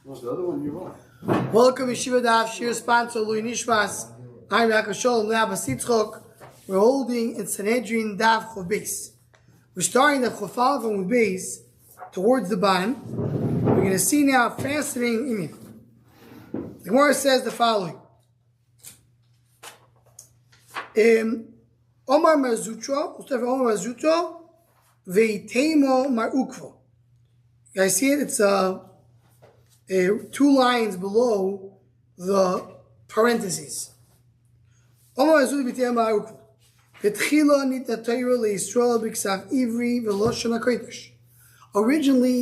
What's the other one you want? Welcome, Yeshiva Daf, Shir sponsor, Lui Nishmas. I'm Yaakov Sholem, Le'abas Yitzchok. We're holding in Sanhedrin Daf Chof Beis. We're starting the Chof Aleph with Beis towards the bottom. We're going to see now a fascinating image. The Gemara says the following. Omar Mazutro, Omar Mazutro, Veitemo Marukvo. You guys see it? It's two lines below the parentheses. Originally,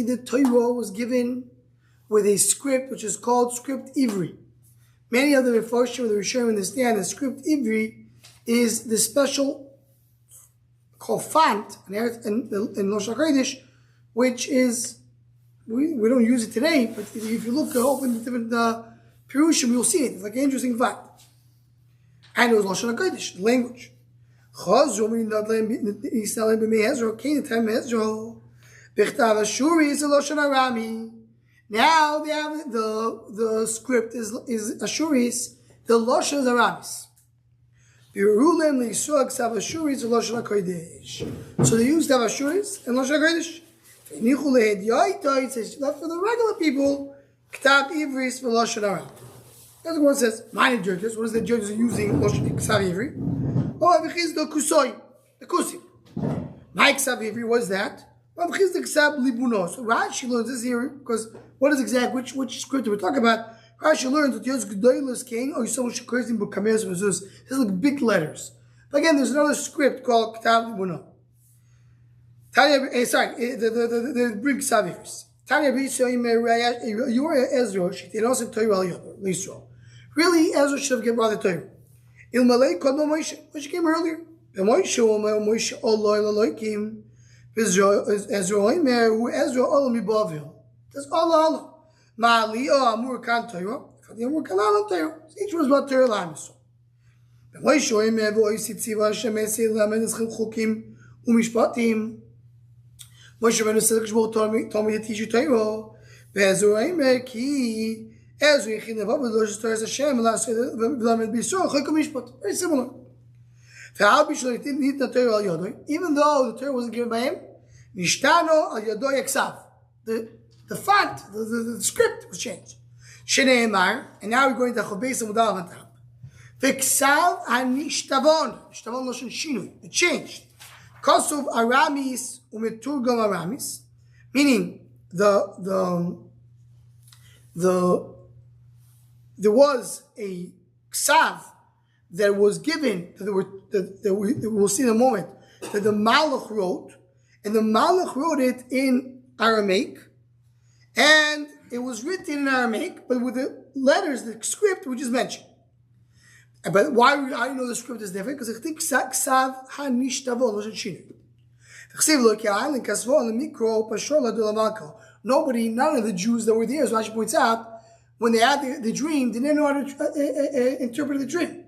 the Torah was given with a script which is called script Ivri. Many of the Mefarshim, the Rishonim understand that script Ivri is the special called font in Lashon HaKodesh, which is we don't use it today, but if you look open the different Pirushim, you'll see it. It's like an interesting fact. And it was Lashon HaKodesh, the language. Now they have the script is Ashuris, the Lashon is Aramis. So they used to have Ashuris and Lashon HaKodesh. It says not for the regular people. K'tav Ivris for Lashon Hara. That's what it says. Minor judges. What is the judges using K'tav Ivri? Oh, Avichiz the Kusoy, the Kusim. My K'tav Ivri was that. Avichiz the K'tav Libuno. So Rashi learns this here because what is exact which script we're talking about? Rashi learns that Yos Gedolos King or someone should curse him but Kameos Mezuz. This is like big letters. But again, there's another script called K'tav Libuno. The bring Savivers. Tanya you were Ezra, she did also Torah al Yisrael. Really, Ezra should have given rather Torah. Il Malay called Moshe. Moshe came earlier. The Moshe Allah Elohim. Ezra Omer, who Ezra Olam Yibavil. That's Allah. Ma'aliyah Amur Kan Torah. The Amur Kan Alam Torah. Each was about Torah Lam Yisrael. The Moshe Omer, Voisit Tziva Hashem Esei Lamed Eschem Chukim Umishpatim. Moshe Rabbeinu said, "Kishbol told me to teach you Torah." Ve'ezur Eimer ki Ezra Yechin Nevav v'Losh Torah Hashem v'Lamed B'Yisrael Chokum Mishpat. Very similar. Ve'al B'Shlo didn't need the Torah al Yodoi, even though the Torah wasn't given by him. Nishtano al Yodoi Eksav. The font, the script was changed. Shnei Emar, and now we're going to Chof Beis Amud Aleph on top. Ve'Ksav HaNishtavon. Nishtavon Loshen Shinui. It changed. Kosov Aramis umeturgam Aramis, meaning there was a ksav that was given that we'll see in a moment that the Malach wrote, and the Malach wrote it in Aramaic, and it was written in Aramaic, but with the letters, the script which is mentioned. But why do I know the script is different? Because I think Ksav HaNishtavon Loshen Shinui. Nobody, none of the Jews that were there, as Rashi points out, when they had the dream, they didn't know how to interpret the dream.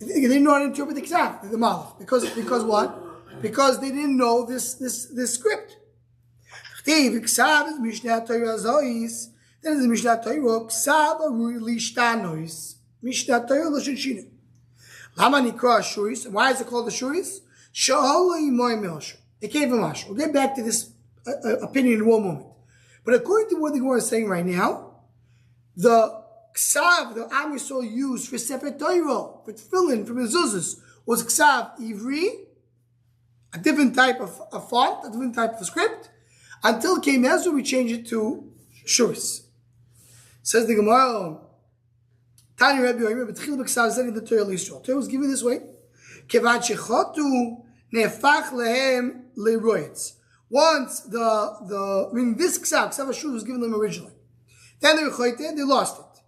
They didn't know how to interpret the Ksav, the Malach. Because what? Because they didn't know this script. Ksav is Mishnah Torah Zois. Then is Mishnah Torah Ksav Arui Lishtanois. Mishnah Torah Loshen Shinui. Lama Nikra Ashuris. Why is it called Ashuris? Sha'ala Imoy Me'asher. It came from Asher. We'll get back to this opinion in one moment. But according to what the Gemara is saying right now, the Ksav, the Am Yisrael used for Sefer Torah, for Tefillin, for Mezuzahs, was Ksav Ivri, a different type of font, a different type of script. Until it came Ezra, we changed it to Ashuris. Says the Gemara, Tani Rabbi Yomer, but Tchil B'Ksav said in the Torah Yisrael. Torah was given this way. Kevan shechotu nefach lehem leroyetz. Once this Ksav Ashur was given them originally. Then they were choyte, they lost it.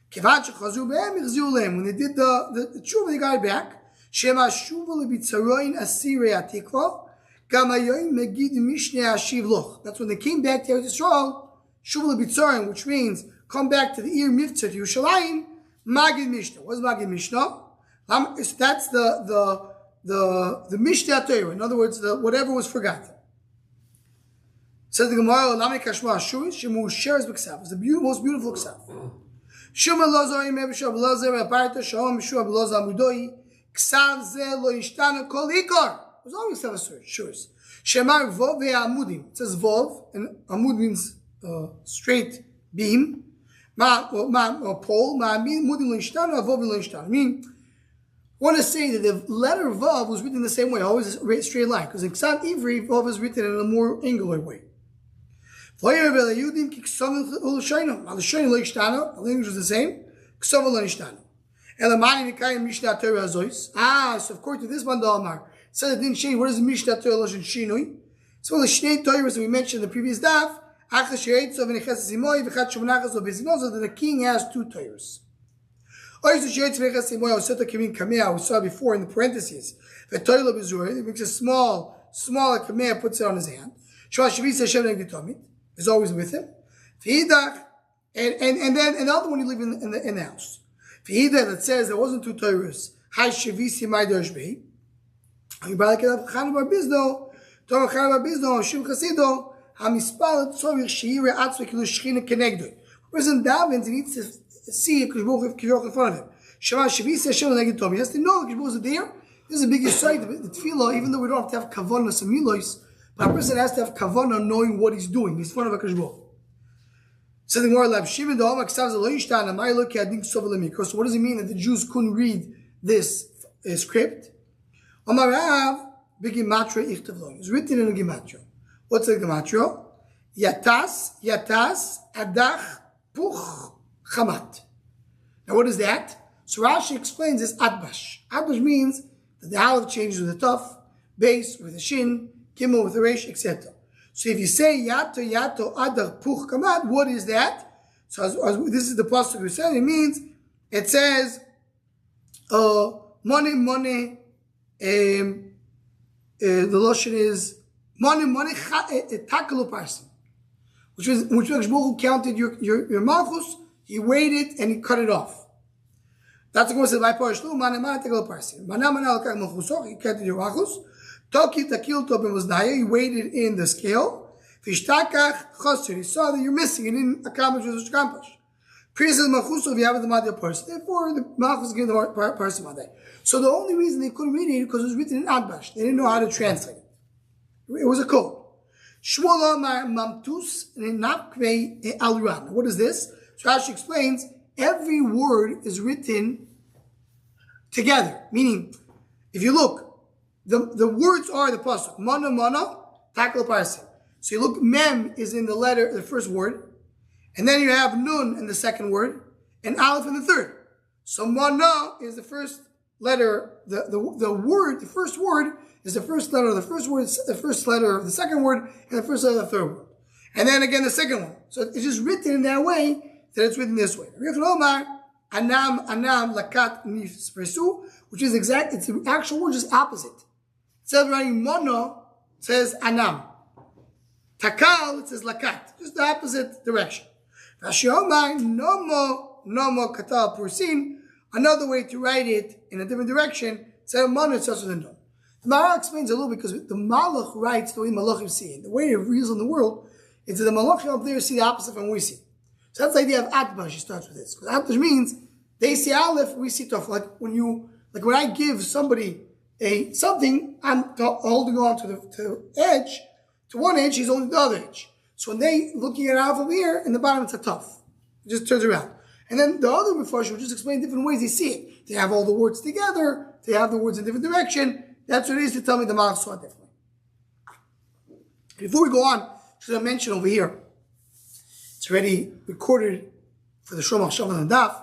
Kevan shechazu behem ichziu lehem. When they did the tshuva, they got it back. Shema shuva lebitzaroin asirei atikva gamayoin megid mishnei ashiv loch. That's when they came back to Eretz Yisrael. Shuva lebitzaroin, which means come back to the Ir Mitzvah to Yerushalayim. Magid Mishnah. What's Magid Mishnah? That's the Mishnah Torah. In other words, whatever was forgotten. Says the Gemara, Lami Kashma Ashuris, Shemu shares B'Ksav. It's the most beautiful Ksav. Shema Lazar, Yimeh B'Shav Lazar, Aparta, Shalom, B'Shav Lazar, Amudoi, Ksav Ze Lo Yishtana Kol Ikar. There's always Ksav Ashuris. Shemar Vov Ve'amudim. It says Vov, and Amud means straight beam. Or pole. Ma'amudim Lo Yishtana, Vov Lo Yishtana. I mean, I want to say that the letter Vav was written the same way, always a straight line. Because in Ksav Ivri, Vav is written in a more angular way. The language was the same. So according to this one, the Amar said it didn't change. What is Mishnah Torah Lashon Shinui? So the Shnei Torahs that we mentioned in the previous daf, that the king has two Torahs. We saw before in the parentheses. The Torah he makes a smaller kameh, puts it on his hand. Is always with him. And then another one you leave in the house. That says there wasn't two Torahs. Hai Shavisi Mai Doshbei. You buy like a Chana Bar Bizno, Torah Chana Bar Bizno, Shim Chasido, Hamispalat Tzorich Sheire Atzvek Lu Shechina Kenegdoi. Person davens, he needs to see a Kishbuch in front of him. Shema Shavisi Hashem Neged Tom. He has to know the Kishbuch is there. This is a big insight. The Tefillah, even though we don't have to have Kavanah Samilois, but a person has to have kavanah knowing what he's doing. He's in front of a kashbo. Something more like Shimon the Omak Ksav Lo Yishtana. My look at Dink Sovelemi. Because what does it mean that the Jews couldn't read this script? Omar Rav B'Gematria Ichtav Lo. It's written in a Gematria. What's a Gematria? Yatas Adach Puch Chamat. Now what is that? So Rashi explains this Adbash. Adbash means that the aleph changes with a tuf, base with a shin, Gimel with a resh, etc. So if you say Yato Adar Puch Kamad, what is that? So as this is the pasuk we said. It says money. The lotion is money takalu parsim, which means who counted your malchus. He weighed it and he cut it off. That's what it says by parshlu money takalu parsim. Mana al kach malchuso. He counted your malchus. Toki takil tobin was naya. He weighed it in the scale. Fishtakach chosir. He saw that you're missing. He didn't accomplish what was accomplished. Prius says malchus if you have the madya person. Therefore, the malchus given the person madya. So the only reason they couldn't read it because it was written in Adbash. They didn't know how to translate it. It was a code. Shmuel Amar Mamtus Napkvei Aluran. What is this? So Rashi explains every word is written together. Meaning, if you look, the words are the pasuk. Mana, takal parsim. So you look, mem is in the letter, the first word, and then you have nun in the second word, and aleph in the third. So mana is the first letter, the first word is the first letter of the first word, the first letter of the second word, and the first letter of the third word. And then again the second one. So it's just written in that way that it's written this way. Anam lakat nifspresu, which is exact, it's the actual word just opposite. Instead of writing mono, it says anam. Takal, it says lakat. Just the opposite direction. Rashiomai, nomo katal pursin. Another way to write it in a different direction, instead of mono, it's also the nun. The Maharal explains a little because the Malach writes the way Malachim see it. The way it reveals in the world is that the Malachim up there see the opposite from what we see. So that's the idea of Atbash. He starts with this. Because Atbash means they see Aleph, we see Tov. Like when I give somebody something, I'm holding on to the edge. To one edge, he's holding the other edge. So when they looking at Aleph over here, in the bottom it's a Tov. It just turns around. And then the other Mepharshim will just explain different ways they see it. They have all the words together. They have the words in different direction. That's what it is to tell me the Malach saw it differently. Before we go on, should I mention over here, it's already recorded for the Shomach Shavan and Daf,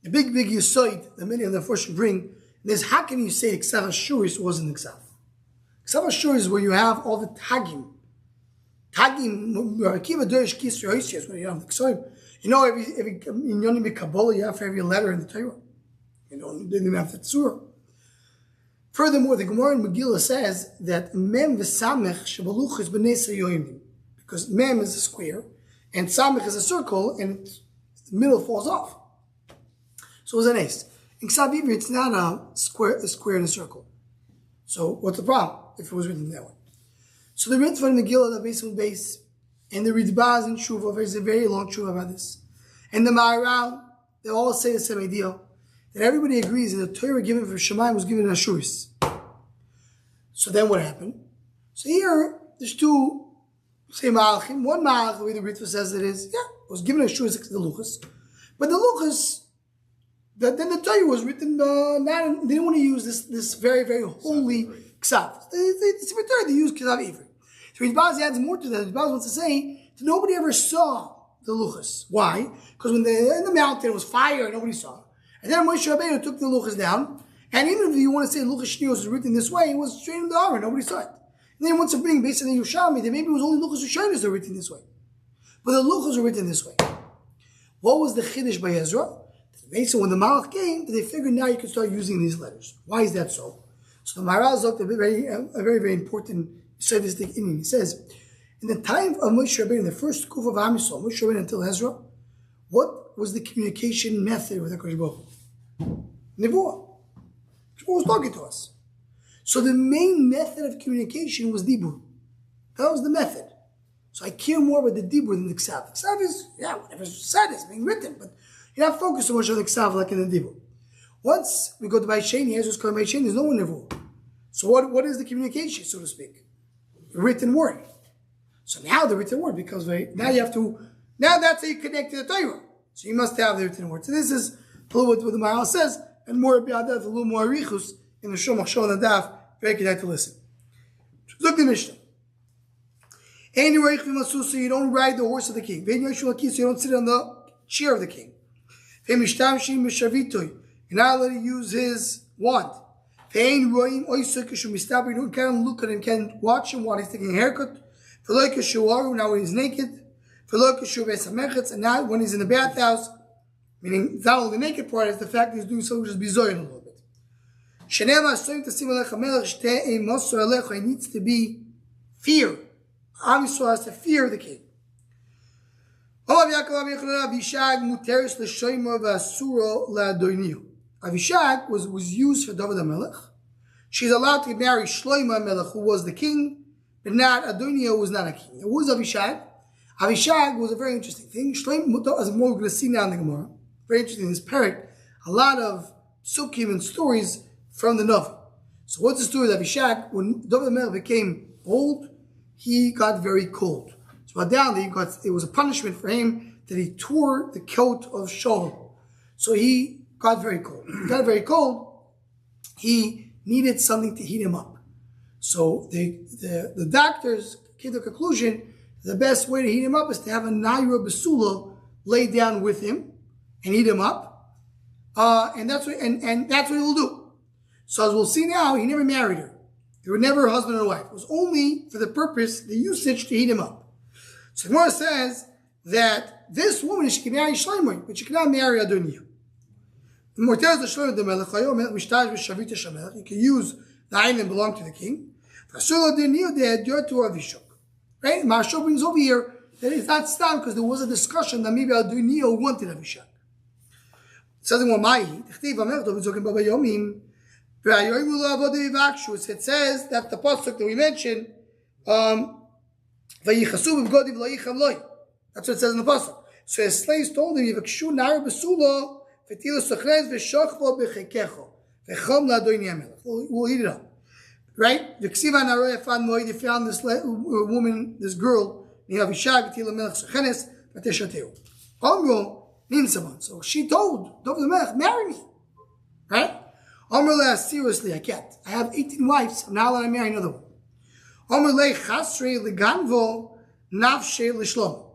the big Yisoid that many of the first bring, is how can you say Ksav HaShuris wasn't Ksav? Ksav HaShuris is where you have all the Tagim. Akiva Dorish Kisri Hoisias, where you have the Ksav. You know, every in Yonim Kabbalah, you have for every letter in the Torah. You know, they didn't have the Tzura. Furthermore, the Gemara in Megillah says that Mem v'Samech shebaluch is b'nei sayoyim, because Mem is a square and Samech is a circle, and the middle falls off. So it's an ace. In Ksav Ivri, it's not a square and a circle. So what's the problem if it was written that way? So the Ritva in Megillah, the base And the Ritbaz and Shuva, there's a very long Shuva about this. And the Maharal, they all say the same idea, that everybody agrees that the Torah given for Shemayim was given in Ashuris. So then what happened? So here, there's two, say Malachim. One Malach, the way the Ritva says it is, it was given in Ashuris to the Luchas. But the Luchas, then the Torah was written, they didn't want to use this very, very holy Ksav. It's a Torah, they use Ksav Ivri. So Ritbaz adds more to that. Ritbaz wants to say that nobody ever saw the Luchas. Why? Because when in the mountain it was fire, nobody saw. And then Moshe Rabbeinu took the Luchas down, and even if you want to say Luchas Shnios was written this way, it was straight in the Aron, nobody saw it. And then he wants to bring, based on the Yerushalmi, that maybe it was only Luchas Rishonos that were written this way. But the Luchas were written this way. What was the Chiddush by Ezra? Basically, when the Malach came, they figured now you can start using these letters. Why is that so? So the Maharal Zok, a very, very important scientific inning. He says, in the time of Moshe Rabbeinu, the first Kuf of Am Yisrael, Moshe Rabbeinu until Ezra, what was the communication method with HaKadosh Baruch Hu? Nevuah. He was talking to us. So the main method of communication was Dibur. That was the method. So I care more about the Dibur than the Ksav. The Ksav is, whatever's said is being written, but you're not focused so much on the Ksav like in the Dibur. Once we go to Baisheni, Ezra's called Baisheni, there's no one Nevuah. So what is the communication, so to speak? The written word. So now the written word, because now that's how you connect to the Torah. So you must have the written word. So this is a little what the Maharal says, and more about that, a little more arichus in the Shomach Shon and Daf. Very good to listen. Look at the Mishnah. So you don't ride the horse of the king. So you don't sit on the chair of the king. You're not allowed to use his wand. You can't look at him, can't watch him while he's taking a haircut. Now when he's naked. And now when he's in the bathhouse, meaning it's not only the naked part, it's the fact that he's doing something which is bizarre a little bit. It needs to be fear. Am Yisrael has to fear the king. Avishag was used for David HaMelech. She's allowed to marry Shlomo HaMelech, who was the king, but not Adoniah, who was not a king. Who was Avishag? Avishag was a very interesting thing. Shlomo, as more we're going to see now in the Gemara, very interesting in this parak, a lot of psukim and stories from the Novel. So what's the story of Avishag? When David HaMelech became old, he got very cold. So it was a punishment for him that he tore the coat of Shaul. So he got very cold. He got very cold. He needed something to heat him up. So the doctors came to the conclusion the best way to heat him up is to have a Naira Basula lay down with him and heat him up. And that's what he will do. So as we'll see now, he never married her. They were never a husband and wife. It was only for the purpose, the usage to heat him up. So Gemara says that this woman, she can marry Shlomo, but she cannot marry Adoniah. You can use the island belong to the king. Right? Maharsha brings over here that it's not stam because there was a discussion that maybe Adoniah wanted Avishag. It says in Wamai, it says that the pasuk that we mentioned, that's what it says in the pasuk. So his slaves told him, we'll eat it up. Right? They found this woman, this girl, so she told David HaMelech, marry me. Right? Amr seriously, I can't. I have 18 wives. I'm not allowed to marry another one. Amr chasre leganvo nafshe l'shlomo.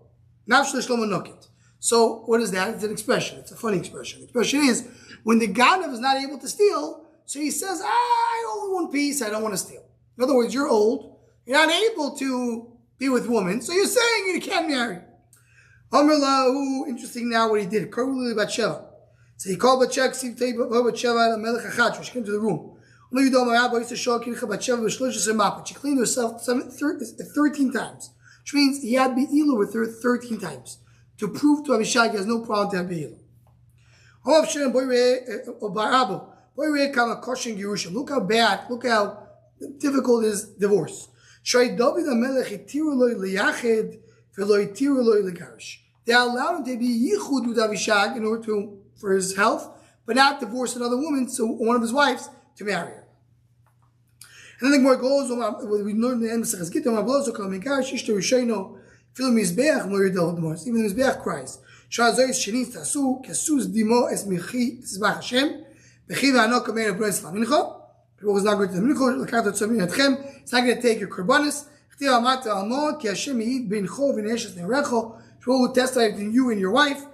Nafshe l'shlomo nokit. So what is that? It's an expression. It's a funny expression. The expression is when the Ganav is not able to steal, so he says, I only want peace, I don't want to steal. In other words, you're old, you're not able to be with women, so you're saying you can't marry. Amr lahu, interesting now what he did. Karuli Batsheva. So he called Batsheva, she came to the room. She cleaned herself 13 times, which means he had Be'ilah with her 13 times to prove to Avishag he has no problem to have Be'ilah. Look how bad, look how difficult is divorce. They allow him to be yichud with Avishag in order for his health, but not divorce another woman, so one of his wives, to marry her. And then the Gemara goes, we learn the end of Sechas Gittin, even the Mizbeach cries. People is not going to the mincha. It's not going to take your korbanos. People who testify between you and your wife.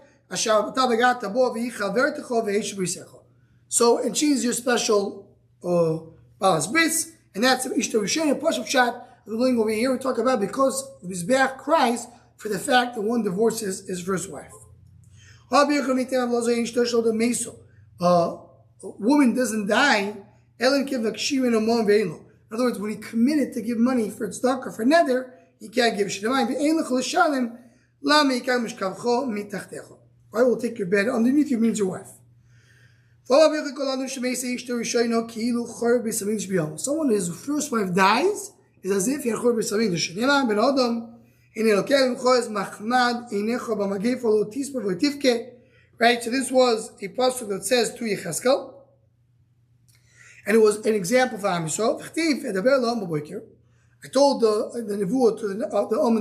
So, and she's your special balas bris, and that's Ishta Rishayna Pashup Shat. The link over here we talk about because Mizbeach cries for the fact that one divorces his first wife. A woman doesn't die. In other words, when he committed to give money for tzedakah for neder, he can't give shnemayim. I will take your bed underneath you means your wife. Someone whose first wife dies is as if he had chor b'samigdash. Right, so this was a pasuk that says to Yecheskel, and it was an example for Am Yisrael. I told the nevuah to the in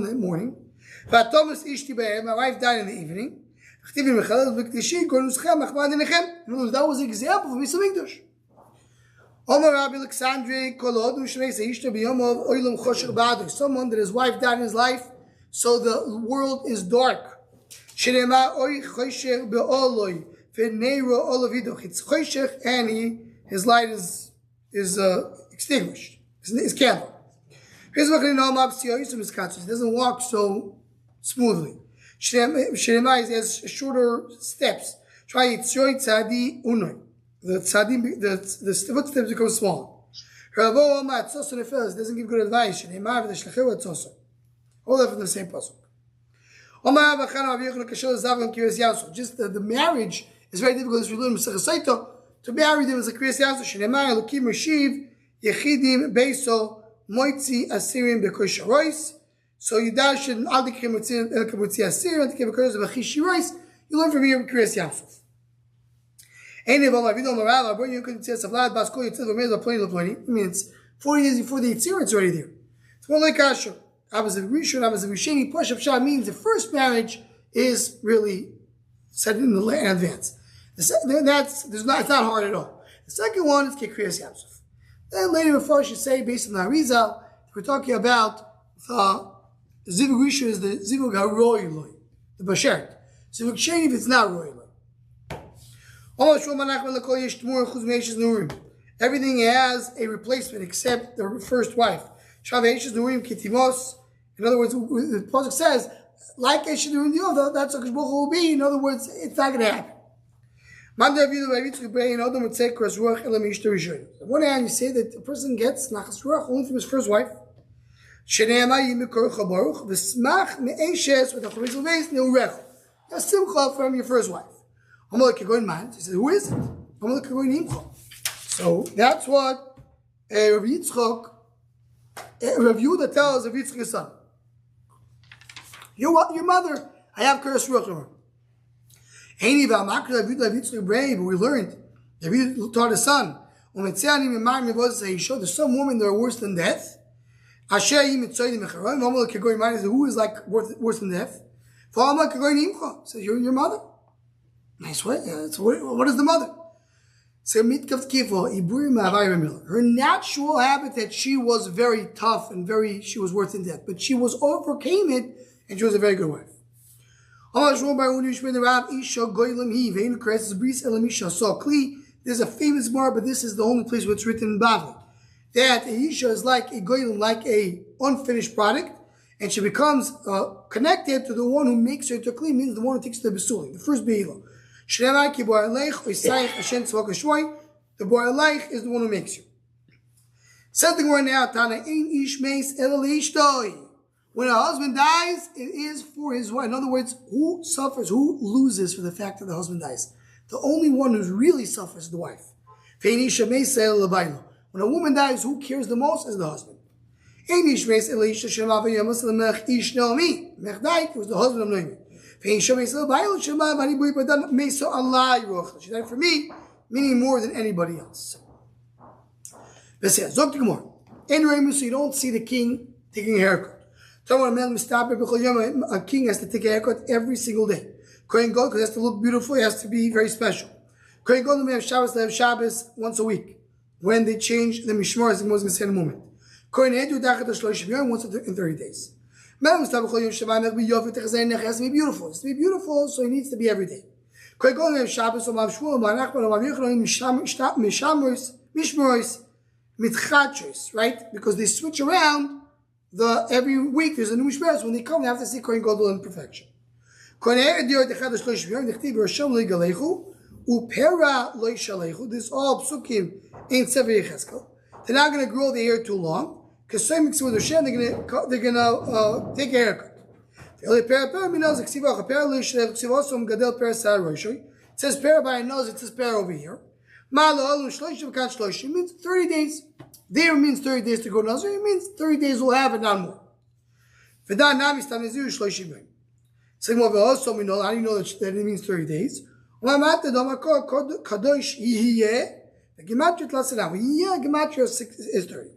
the morning. My wife died in the evening. That was an example for Misa Mikdash. Someone that his wife died in his life, so the world is dark. And his light is extinguished. His candle. He doesn't walk so smoothly. Shiremai has shorter steps. Try tzadi unoi. The footsteps become smaller. Doesn't give good advice. All that from the same puzzle. Just the marriage is very difficult as we learn in to marry them as a Kriyas Yasur. Shneimai Elokim Reshiv Yechidim Beiso Moitzi Asirim Bekosh Rois. So Yudash and Aldikim Elokim Moitzi Asirim Aldikim Bekosh Bechishi Rois. You learn from here Kriyas Yasur. Ein Evam Avido Marav Abron you can say Savlad Baskol Yitzil V'Mez Laploni Laploni. I mean it's 40 years before the Yitzir, it's already there. It's more like Asher. Abbas of Rishon, Abbas of Risheni. Push of Shah means the first marriage is really set in advance. It's not hard at all. The second one is Kriyas Yamsuf. Then later before I should say, based on the Arizal, we're talking about the Zivug Rishon is the Zivug HaRoy, the Bashert. Zivug Sheni if it's not Roy. Everything has a replacement except the first wife. In other words, the Pasuk says, like Eshes Nurim Diov, that's what Baruch Hu will be. In other words, it's not going to happen. On one hand, you say that the person gets nachas ruach only from his first wife. A simcha from your first wife. He said, who is it? So that's what Rav Yitzchok, Rav Yehuda tells Rav Yitzchok's son. Your mother, I have Keres Ruach from her. But we learned, David taught his son, there's some women that are worse than death. Who is like worse than death? Says, your mother. Nice way. What is the mother? Her natural habitat, she was very tough and she was worse than death. But she overcame it, and she was a very good wife. There's a famous bar, but this is the only place where it's written in Bavli. That a Isha is like a goyim, like a unfinished product, and she becomes connected to the one who makes her to clean, means the one who takes the besuling, the first beila. The boy aleich is the one who makes you. Something right now, Tana ein ish meis el ishtoi. When a husband dies, it is for his wife. In other words, who suffers, who loses for the fact that the husband dies? The only one who really suffers is the wife. When a woman dies, who cares the most is the husband. Ein Ishmeis Elisha Shema Vayamas Lemech Ish Naomi. Mechdaik was the husband of Naomi. Vein Shemeis Lebayel Shema Vani Bui Padan Meso Allah Yiroch. She died for me, meaning more than anybody else. This says, Zok Gemara. In Remus, you don't see the king taking a haircut. A king has to take a haircut every single day. Kohen Gadol, because it has to look beautiful, it has to be very special. Kohen Gadol may have Shabbos, they have Shabbos once a week. When they change the Mishmar, as I was going to say in a moment. Kohen Edu Dachat HaShloshim once in 30 days. It has to be beautiful. It has to be beautiful, so it needs to be every day. Kohen Gadol may have Shabbos, Mishmaros, Mitchachos, right? Because they switch around every week. There's a new Mishmaros. When they come, they have to see Kohen Gadol in perfection. Upera loy shalechu. This all psukim ain't Sefer Yecheskel. They're not going to grow the hair too long because same mixed with Hashem. They're going to take a haircut. It says pera by a nose. It says pera over here. It means 30 days. There means 30 days to go nazir. It means 30 days we'll have it, not more. So how do you know that it means 30 days? Kadosh Yihye, the Gematria Tlasanam. Yihye, Gematria 6 is 30.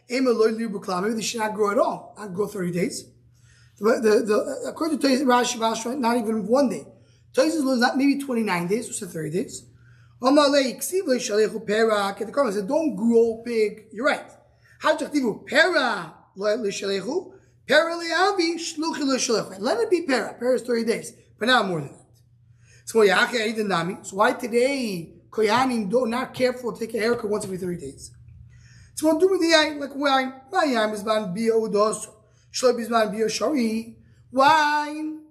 Maybe they should not grow at all, not grow 30 days. According to Rashi, not even 1 day. Tosis was not maybe 29 days, so 30 days. The said, don't grow big. You're right. Let it be para. Para is 30 days, but not more than that. So why today Koyanim do not careful to take a haircut once every 30 days? So what do with the yain like wine? Wine is man bia udos, shlob is man bia shari. Wine,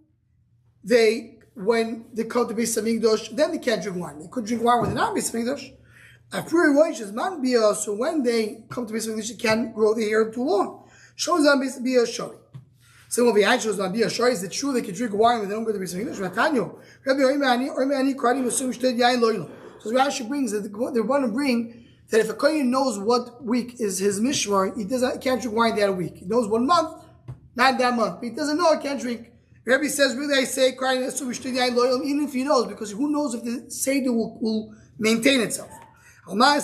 when they come to Beis Hamikdash, then they can't drink wine. They could drink wine when they're not Beis Hamikdash. After wine is man bia, so when they come to Beis Hamikdash, they can't grow the hair too long. Shows on Bia Shari. So when the shows on Bia Shari, is it true they can drink wine when they don't go to Beis Hamikdash? So Rashi brings that they want to bring that if a kohen knows what week is his mishmar, he can't drink wine that week. He knows 1 month, not that month. But he doesn't know, he can't drink. Rabbi says, really, I say, even if he knows, because who knows if the Seder will maintain itself. Meaning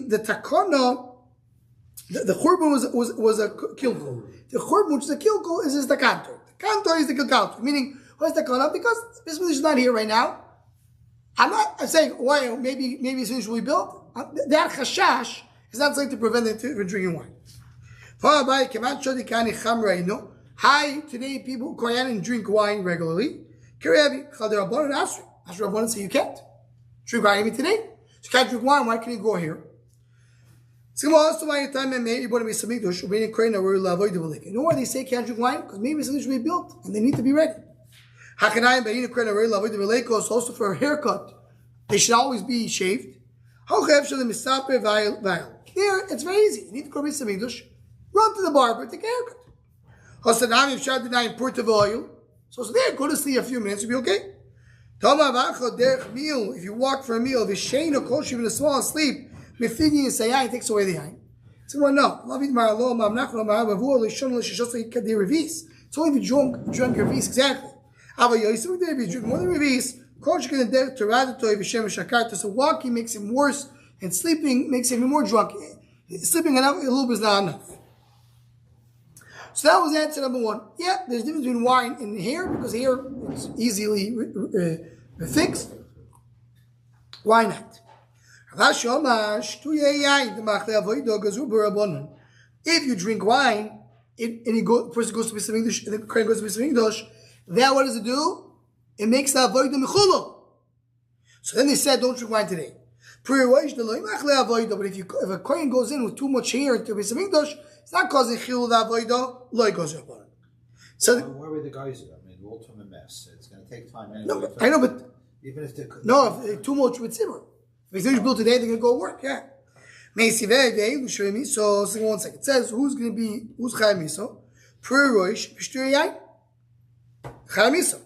the takana, the churban was a kilkul. The churban, which is a kilkul, is the kantor. The kantor is the kilkul. Meaning, what's the takana? Because this is not here right now. I'm saying why maybe as soon as we built that chashash is not something to prevent them from drinking wine. Hi, today people Koyanim drink wine regularly. Rabbanan say you can't drink wine even today. You can't drink wine. Why can you go here? You know why they say can't drink wine? Because maybe something should be built and they need to be ready. Also for a haircut, they should always be shaved. There, it's very easy. You need to go to Beis Hamikdash, run to the barber, take a haircut. So there, go to sleep a few minutes, you'll be okay. If you walk for a meal, if it's even a small sleep, it takes away the eye. So no. It's only if you drunk your revis, exactly. If you drink more than revis, so walking makes him worse, and sleeping makes him even more drunk. Sleeping enough, a little bit is not enough. So that was answer number 1. Yeah, there's a difference between wine and hair, because hair is easily fixed. Why not? If you drink wine, the person goes to Beis Hamikdash, the Kohen goes to Beis Hamikdash, then what does it do? It makes the avodah mechula. So then they said, don't drink wine today. But if a Kohen goes in with too much hair to Beis Hamikdash, it's not causing chilul the avodah, lo goes upon it. So where were the guys? I mean, we're all to a mess. It's going to take time anyway. No, I know, but even if they if too much with zimmer. If it's built today, they're going to go work. Yeah. So, 1 second. It says, who's Chayim Miso? Per Roish, V'shtur Yain. Chayim Miso.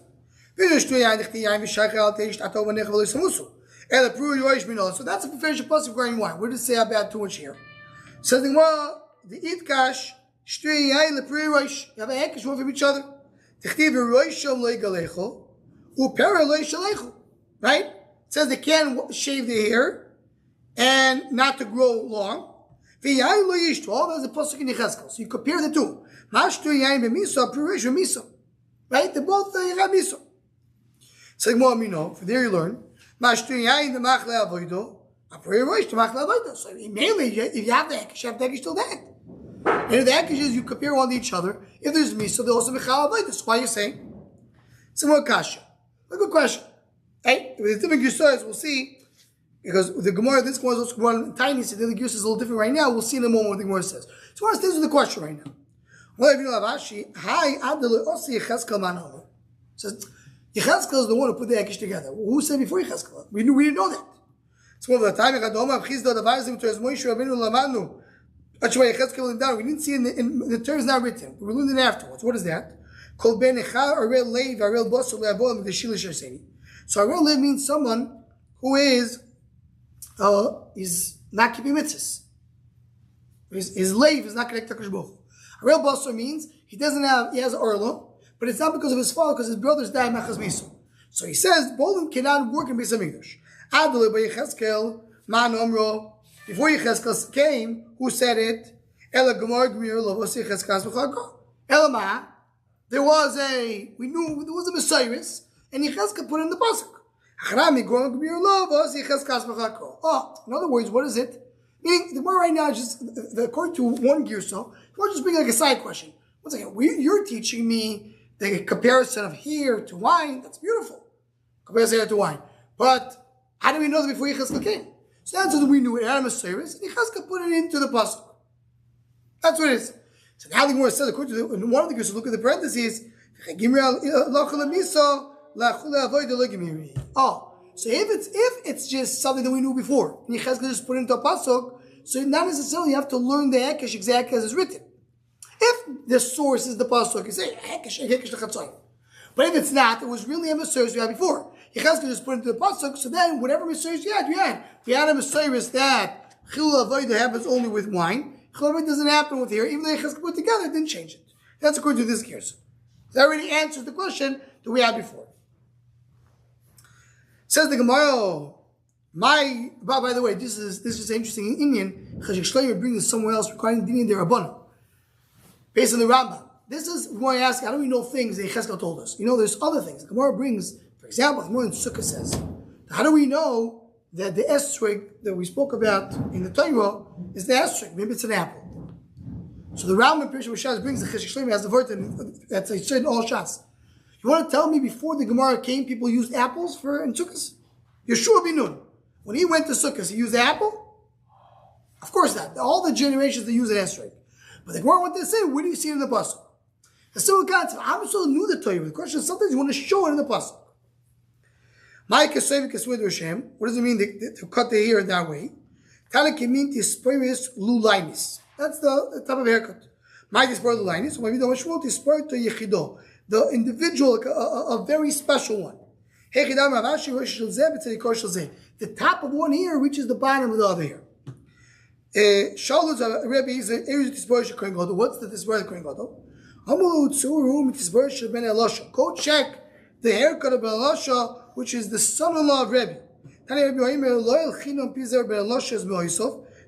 V'shtur Yain, Dichti Yain, V'shaycha Al Teish, Tato V'nech V'lo Yisamusu. So that's a professional plus regarding wine. What does it say about too much here? So the itkash shtui yain lepri roish. You have a hekesh one from each other. Tichtiv roisham leigalecho upera loishalecho. Right? It says they can't shave their hair and not to grow long. V'yain lo yishtu. All there's a pasuk in Yechezkel. So you compare the two. Mashtui yain b'miso pri roish b'miso. Right? They're both have miso. So the more mino. From there you learn. So mainly, if you have the hekesh, you have the hekesh till then. And if the hekesh is you compare one to each other, if there's miso, they're also mechal avodah. That's why you're saying. Some more kasha. A good question. Hey, with the different girsas, we'll see. Because the Gemara, this one is also Gemara tiny, so the other girsas is a little different right now. We'll see in a moment what the Gemara says. So I want to stay with the question right now. Well, if you know Avashi, hi, Adel Osi Yechezkel Manolo. Says, Yechezkel is the one who put the hekesh together. Who said before Yechezkel? We didn't know that. So the time we didn't see in the term is not written. We learned it afterwards. What is that? So a real lev means someone who is not keeping mitzvahs. His lev is not connected to Hakadosh. A real basar means he has orlo. But it's not because of his father, because his brothers died machas miso. So he says, both of them cannot work in Beis Hamikdash. Adole by Yechezkel, man omro. Before Yechezkel came, who said it? Ela gemar gmir lovos Yechezkel v'chagah. Ela ma, there was a Messias, and Yechezkel put in the pasuk. Achrami gemar gmir lovos Yechezkel v'chagah. Oh, in other words, what is it? Meaning, the Gemara right now is just, according to one girsa, we're just bringing like a side question. Once again, you're teaching me the comparison of hair to wine. That's beautiful. Comparison hair to wine. But how do we know that before Yechezkel came? So the answer is we knew it had a service, and Yechezkel put it into the pasuk. That's what it is. So now the Gemara says, according to one of the girls, look at the parentheses. Oh, so if it's just something that we knew before, and Yechezkel just put it into a pasuk, so not necessarily you have to learn the hekesh exactly as it's written. If the source is the pasuk, you say hekesh lechatzon. But if it's not, it was really a Messiah you had before. Yechezkel just put it into the pasuk. So then, whatever Messiah you had, We had a Messiah that chilul avodah happens only with wine. Chilul avodah doesn't happen with hair. Even though Yechezkel put it together, it didn't change it. That's according to this case. That already answers the question that we had before. Says the Gemara. By the way, this is interesting in Indian. Chashik Shlomo brings somewhere else regarding Dinin Derabbanan. Based on the Rambam. This is why I ask, how do we know things that Yechezkel told us? There's other things. The Gemara brings, for example, the Gemara in Sukkah says, how do we know that the esrog that we spoke about in the Torah is the esrog? Maybe it's an apple. So the Rambam in Pirush Shas brings the Cheshik Shlomo has the word that's a certain all Shas. You want to tell me before the Gemara came, people used apples in Sukkahs? Yeshua bin Nun, when he went to Sukkahs, he used the apple? Of course not. All the generations they use an esrog. But the Gemara wanted to say, where do you see it in the pasuk? The simple concept. I'm so new to Torah. The question is sometimes you want to show it in the pasuk. What does it mean to cut the hair that way? That's the type of haircut. The individual, a very special one. The top of one ear reaches the bottom of the other ear. What's the Tisbar of Kohen Gadol? Go check the haircut of Ben Elisha, which is the son-in-law of Rebbe. The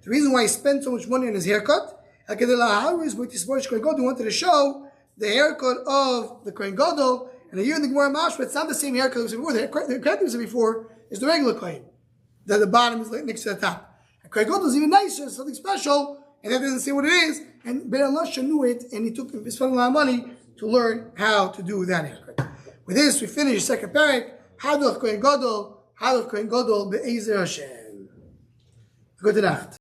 reason why he spent so much money on his haircut, he wanted to show the haircut of the Kohen Gadol, and here in the Gemara Mashma, it's not the same haircut that was before. The haircut that was before is the regular Kohen, that the bottom is next to the top. Kohen Gadol is even nicer, something special, and that doesn't say what it is. And Ben Elisha knew it, and he spent a lot of money to learn how to do that haircut. With this, we finish the second parak. Hadoch Kohen Gadol, Be'ezer Hashem. Good night.